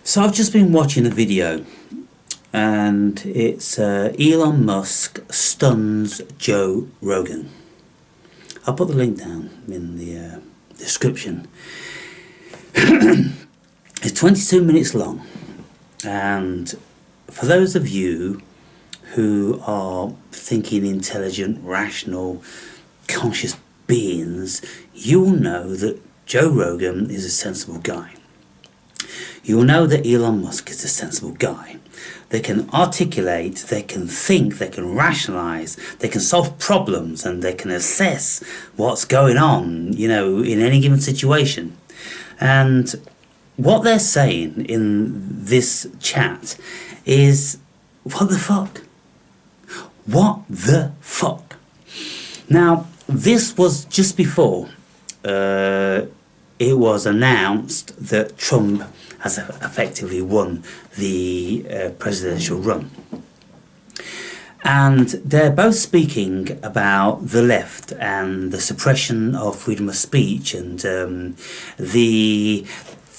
So I've just been watching a video, and it's Elon Musk stuns Joe Rogan. I'll put the link down in the description. It's 22 minutes long, and for those of you who are thinking intelligent, rational, conscious beings, you'll know that Joe Rogan is a sensible guy. You'll know that Elon Musk is a sensible guy. They can articulate, they can think, they can rationalize, they can solve problems, and they can assess what's going on, in any given situation. And what they're saying in this chat is, what the fuck? What the fuck? Now, this was just before it was announced that Trump has effectively won the presidential run. And they're both speaking about the left and the suppression of freedom of speech and the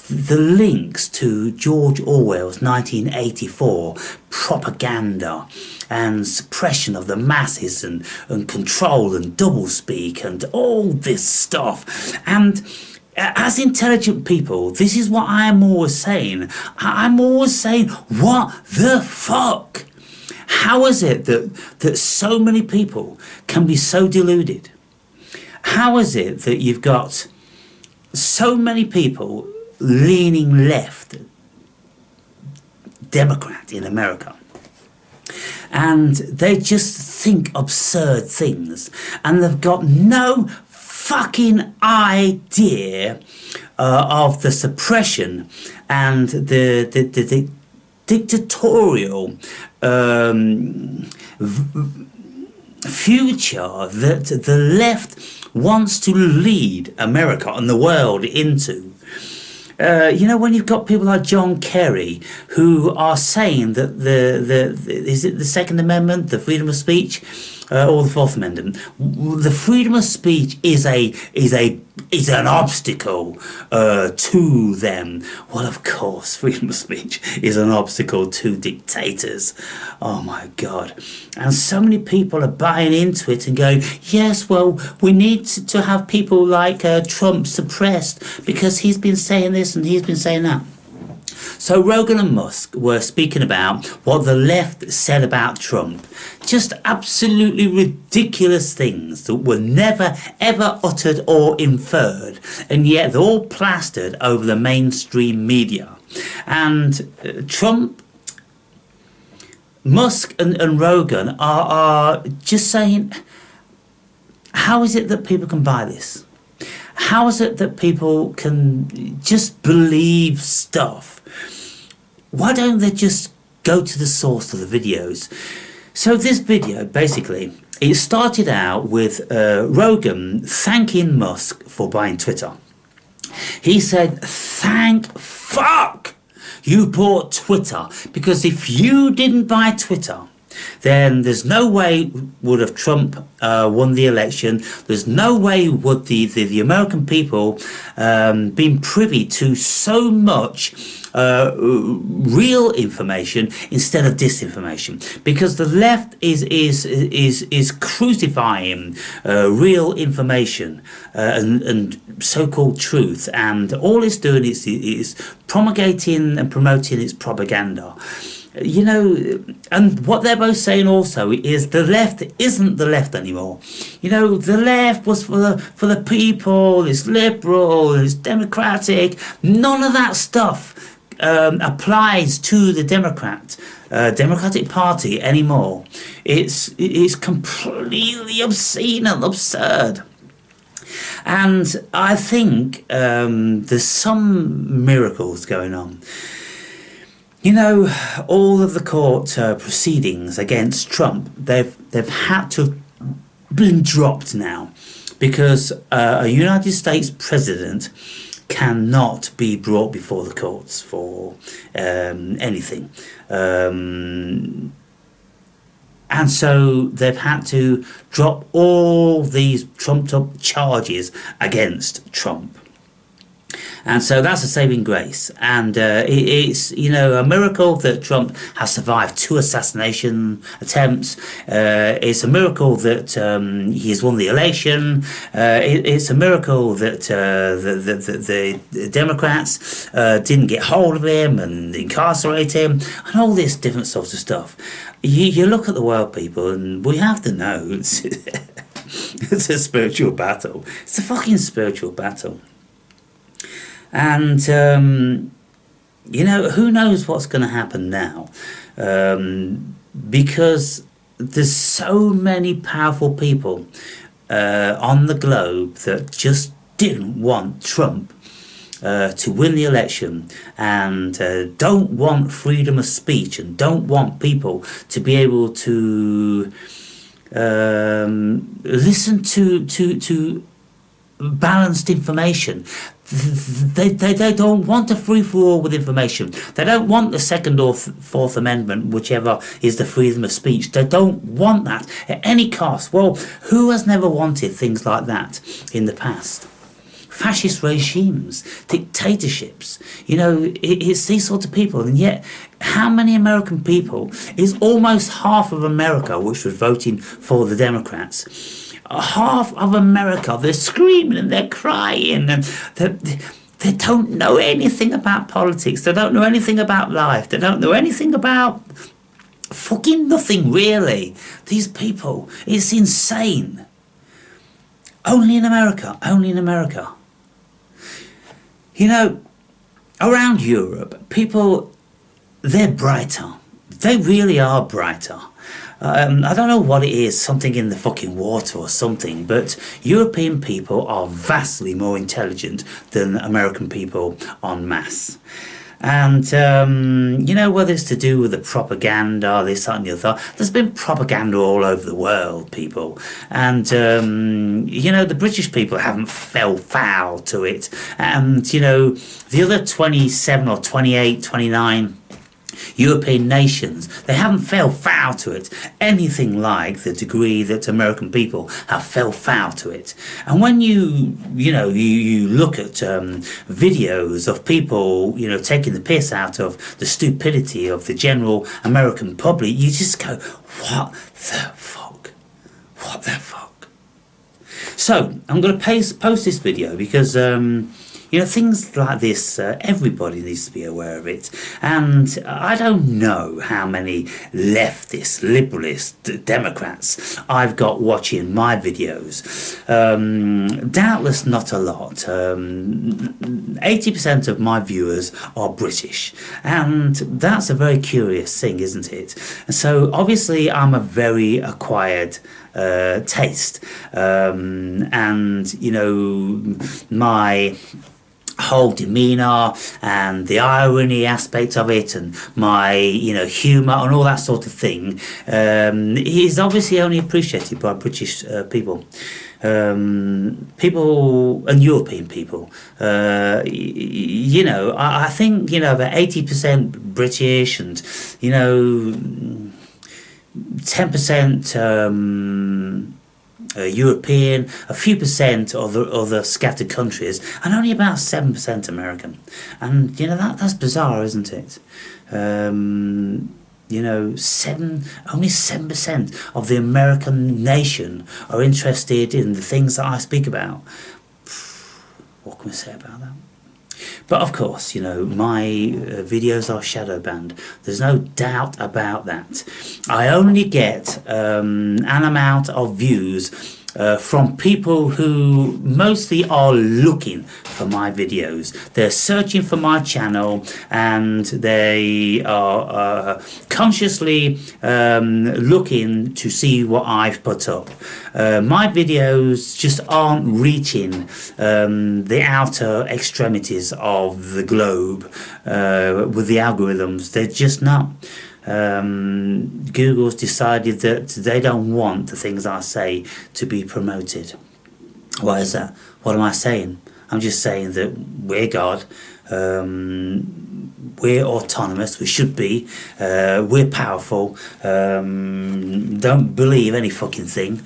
links to George Orwell's 1984 propaganda and suppression of the masses and control and doublespeak and all this stuff. And as intelligent people, this is what I'm always saying. I'm always saying, what the fuck? How is it that so many people can be so deluded? How is it that you've got so many people leaning left, Democrat in America, and they just think absurd things, and they've got no fucking idea of the suppression and the dictatorial future that the left wants to lead America and the world into. When you've got people like John Kerry who are saying that is it the Second Amendment, the freedom of speech, or the Fourth Amendment? The freedom of speech is an obstacle to them. Well, of course, freedom of speech is an obstacle to dictators. Oh my God! And so many people are buying into it and going, yes, well, we need to have people like Trump suppressed because he's been saying this and he's been saying that. So Rogan and Musk were speaking about what the left said about Trump. Just absolutely ridiculous things that were never ever uttered or inferred, and yet they're all plastered over the mainstream media. And Trump, Musk and Rogan are just saying, how is it that people can buy this? How is it that people can just believe stuff? Why don't they just go to the source of the videos? So this video, basically, it started out with Rogan thanking Musk for buying Twitter. He said, thank fuck you bought Twitter, because if you didn't buy Twitter, then there's no way would have Trump won the election. There's no way would the American people been privy to so much real information instead of disinformation, because the left is crucifying real information and so-called truth, and all it's doing is promulgating and promoting its propaganda. And what they're both saying also is the left isn't the left anymore. The left was for the people, it's liberal, it's democratic. None of that stuff applies to the Democratic Party anymore. It's completely obscene and absurd. And I think there's some miracles going on. All of the court proceedings against Trump, they've had to been dropped now, because a United States president cannot be brought before the courts for anything. And so they've had to drop all these trumped up charges against Trump. And so that's a saving grace. And it's, you know, a miracle that Trump has survived 2 assassination attempts. It's a miracle that he has won the election. It's a miracle that the Democrats didn't get hold of him and incarcerate him and all this different sorts of stuff. You look at the world, people, and we have to know it's, it's a spiritual battle. It's a fucking spiritual battle. And, you know, who knows what's going to happen now? Because there's so many powerful people on the globe that just didn't want Trump to win the election, and don't want freedom of speech, and don't want people to be able to listen to balanced information. They don't want a free-for-all with information. They don't want the Second or Fourth Amendment, whichever is the freedom of speech. They don't want that at any cost. Well, who has never wanted things like that in the past? Fascist regimes, dictatorships, you know, it's these sorts of people. And yet, how many American people, is almost half of America which was voting for the Democrats. Half of America, they're screaming and they're crying, and they don't know anything about politics. They don't know anything about life. They don't know anything about fucking nothing, really. These people, it's insane. Only in America, only in America. You know, around Europe, people, they're brighter. They really are brighter. I don't know what it is, something in the fucking water or something, but European people are vastly more intelligent than American people en masse. And, you know, whether it's to do with the propaganda, this, that and the other, there's been propaganda all over the world, people. And, you know, the British people haven't fell foul to it. And, you know, the other 27 or 28, 29 European nations, they haven't fell foul to it anything like the degree that American people have fell foul to it. And when you look at videos of people, you know, taking the piss out of the stupidity of the general American public, you just go, what the fuck? What the fuck? So I'm going to post this video because you know, things like this, everybody needs to be aware of it. And I don't know how many leftist, liberalist Democrats I've got watching my videos. Doubtless not a lot. 80% of my viewers are British. And that's a very curious thing, isn't it? And so obviously I'm a very acquired taste. And, you know, my whole demeanour and the irony aspect of it, and my, you know, humour and all that sort of thing, is obviously only appreciated by British people. People and European people, you know, I think, you know, about 80% British and, you know, 10% European, a few percent of the other scattered countries, and only about 7% American. And, you know, that's bizarre, isn't it? You know, only 7% of the American nation are interested in the things that I speak about. What can we say about that? But of course, you know, my videos are shadow banned. There's no doubt about that. I only get an amount of views from people who mostly are looking for my videos. They're searching for my channel, and they are consciously looking to see what I've put up. My videos just aren't reaching the outer extremities of the globe with the algorithms. They're just not. Google's decided that they don't want the things I say to be promoted. Why is that? What am I saying? I'm just saying that we're God, we're autonomous, we should be, we're powerful, don't believe any fucking thing,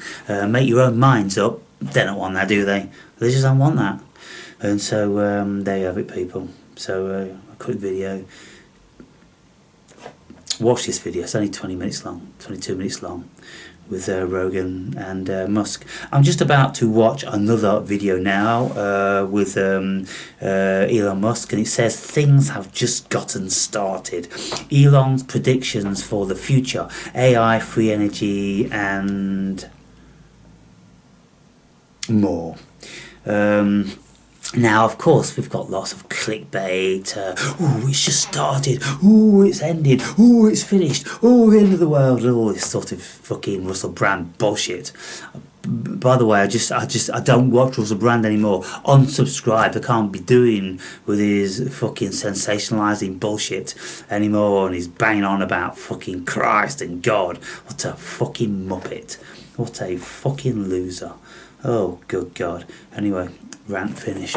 make your own minds up. They don't want that, do they? They just don't want that. And so there you have it, people. So a quick video. Watch this video. It's only 20 minutes long, 22 minutes long, with Rogan and Musk. I'm just about to watch another video now with Elon Musk, and it says things have just gotten started. Elon's predictions for the future, AI, free energy, and more. Now, of course, we've got lots of clickbait. Oh, it's just started. Oh, it's ended. Oh, it's finished. Oh, the end of the world. All this sort of fucking Russell Brand bullshit. By the way, I don't watch Russell Brand anymore. Unsubscribed. I can't be doing with his fucking sensationalising bullshit anymore. And he's banging on about fucking Christ and God. What a fucking muppet. What a fucking loser. Oh, good God. Anyway, rant finished.